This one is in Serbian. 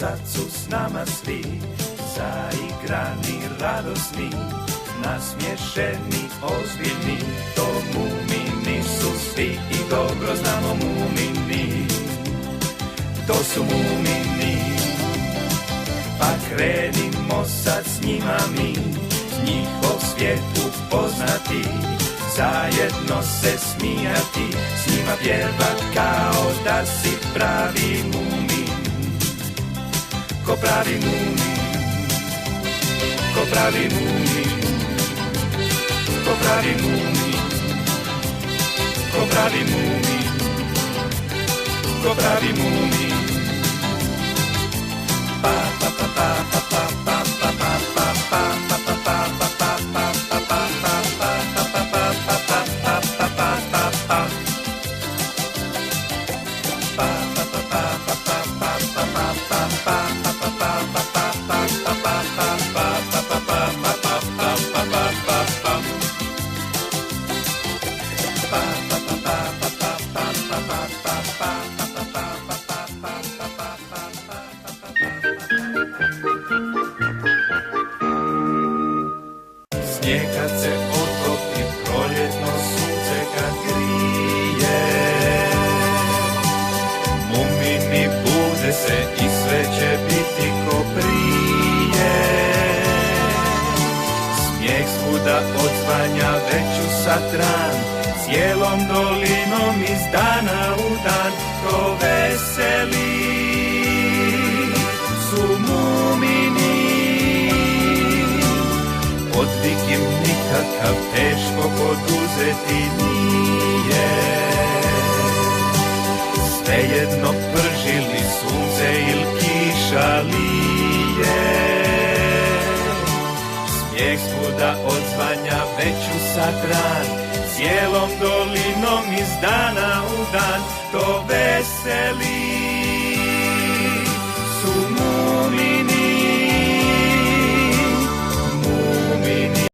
sad su s nama svi, zaigrani, radosni, nasmiješeni, ozbiljni. To mumini su svi i dobro znamo mumini. To su mumini, pa krenimo sad s njima mi, njihov svijet upoznati, zajedno se smijati, s njima pjevat kao da si pravi mumin. Ko pravi mumin, ko pravi mumin, ko pravi mumin, ko pravi mumin, ko pravi mumin. Pa pa pa pa pa pa pa pa pa pa pa pa pa pa pa pa pa pa snijeg kad se otopi, proljetno sunce kad grije, mumini bude se i sve će biti ko prije. Smijeh svuda odzvanja već u satran, cijelom dolinom iz dana u dan, ko veseli su mumini. Odvik im nikakav teško poduzeti nije, svejedno pržili sunce il kiša lije. Smijeh svuda odzvanja već u satran, cijelom dolinom iz dana u dan, to veseli